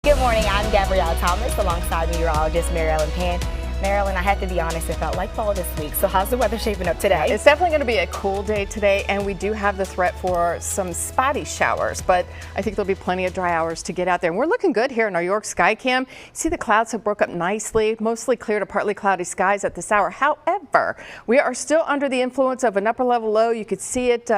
Good morning, I'm Gabrielle Thomas alongside meteorologist Mary Ellen Pan. Marilyn, I have to be honest, it felt like fall this week. So how's the weather shaping up today? It's definitely going to be a cool day today, and we do have the threat for some spotty showers, but I think there'll be plenty of dry hours to get out there. And we're looking good here in our York Skycam. See, the clouds have broke up nicely, mostly clear to partly cloudy skies at this hour. However, we are still under the influence of an upper level low. You could see it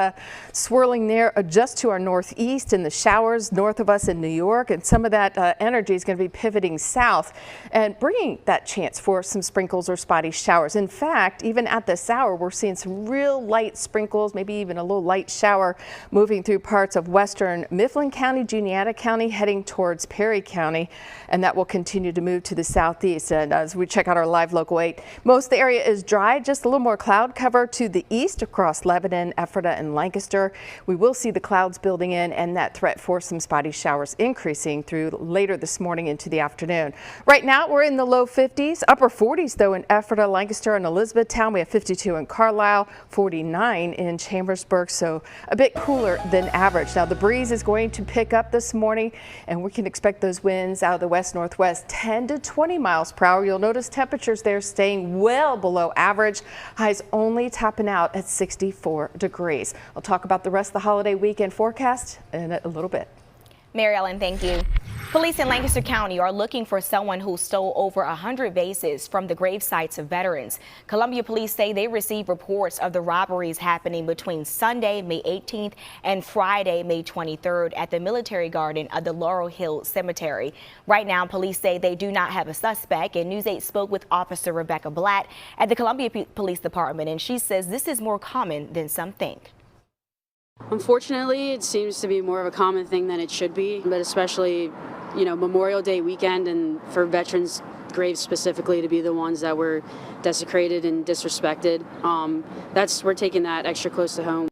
swirling there just to our northeast in the showers north of us in New York, and some of that energy is going to be pivoting south and bringing that chance for some sprinkles or spotty showers. In fact, even at this hour, we're seeing some real light sprinkles, maybe even a little light shower moving through parts of western Mifflin County, Juniata County, heading towards Perry County, and that will continue to move to the southeast. And as we check out our live local 8, most of the area is dry, just a little more cloud cover to the east across Lebanon, Ephrata, and Lancaster. We will see the clouds building in and that threat for some spotty showers increasing through later this morning into the afternoon. Right now, we're in the low 50s, upper 40s though in Ephrata, Lancaster, and Elizabethtown. We have 52 in Carlisle, 49 in Chambersburg, so a bit cooler than average. Now the breeze is going to pick up this morning, and we can expect those winds out of the west-northwest 10 to 20 miles per hour. You'll notice temperatures there staying well below average, highs only topping out at 64 degrees. I'll talk about the rest of the holiday weekend forecast in a little bit. Mary Ellen, thank you. Police in Lancaster County are looking for someone who stole over 100 vases from the grave sites of veterans. Columbia police say they received reports of the robberies happening between Sunday, May 18th and Friday, May 23rd at the military garden of the Laurel Hill Cemetery. Right now, police say they do not have a suspect, and News 8 spoke with Officer Rebecca Blatt at the Columbia Police Department, and she says this is more common than some think. Unfortunately, it seems to be more of a common thing than it should be, but especially, Memorial Day weekend and for veterans' graves specifically to be the ones that were desecrated and disrespected. We're taking that extra close to home.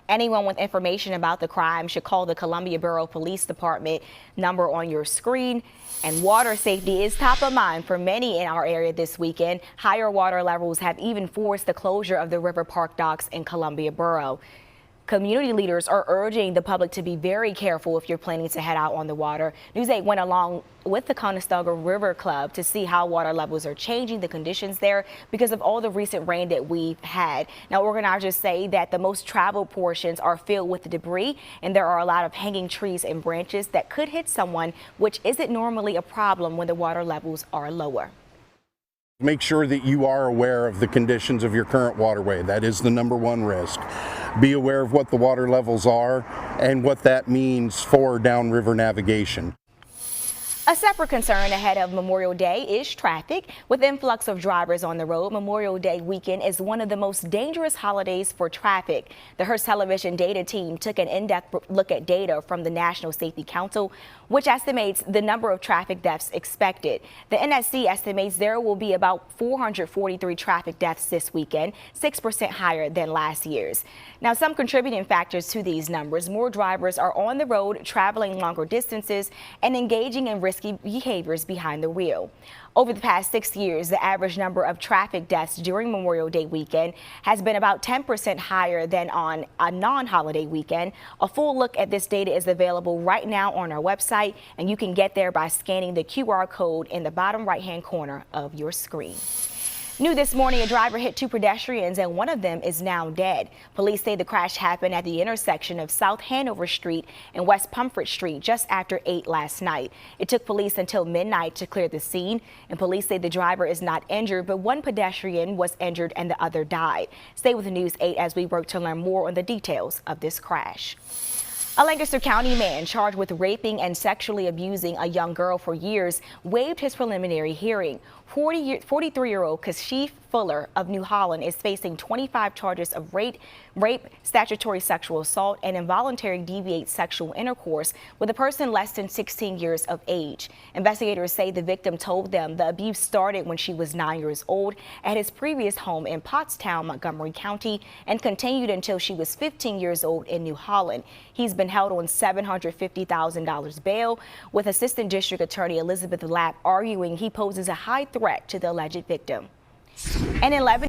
Anyone with information about the crime should call the Columbia Borough Police Department number on your screen. And water safety is top of mind for many in our area this weekend. Higher water levels have even forced the closure of the River Park docks in Columbia Borough. Community leaders are urging the public to be very careful if you're planning to head out on the water. News 8 went along with the Conestoga River Club to see how water levels are changing the conditions there because of all the recent rain that we've had. Now, organizers say that the most traveled portions are filled with debris, and there are a lot of hanging trees and branches that could hit someone, which isn't normally a problem when the water levels are lower. Make sure that you are aware of the conditions of your current waterway. That is the #1 risk. Be aware of what the water levels are and what that means for downriver navigation. A separate concern ahead of Memorial Day is traffic. With influx of drivers on the road, Memorial Day weekend is one of the most dangerous holidays for traffic. The Hearst Television data team took an in-depth look at data from the National Safety Council, which estimates the number of traffic deaths expected. The NSC estimates there will be about 443 traffic deaths this weekend, 6% higher than last year's. Now, some contributing factors to these numbers: more drivers are on the road, traveling longer distances, and engaging in risky behaviors behind the wheel. Over the past 6 years, the average number of traffic deaths during Memorial Day weekend has been about 10% higher than on a non-holiday weekend. A full look at this data is available right now on our website, and you can get there by scanning the QR code in the bottom right-hand corner of your screen. New this morning, a driver hit 2 pedestrians and one of them is now dead. Police say the crash happened at the intersection of South Hanover Street and West Pomfret Street just after 8 last night. It took police until midnight to clear the scene, and police say the driver is not injured, but one pedestrian was injured and the other died. Stay with News 8 as we work to learn more on the details of this crash. A Lancaster County man charged with raping and sexually abusing a young girl for years waived his preliminary hearing. 43-year-old Kashif Fuller of New Holland is facing 25 charges of rape, statutory sexual assault, and involuntary deviate sexual intercourse with a person less than 16 years of age. Investigators say the victim told them the abuse started when she was 9 years old at his previous home in Pottstown, Montgomery County, and continued until she was 15 years old in New Holland. He's been held on $750,000 bail, with Assistant District Attorney Elizabeth Lapp arguing he poses a high threat to the alleged victim. And in Lebanon,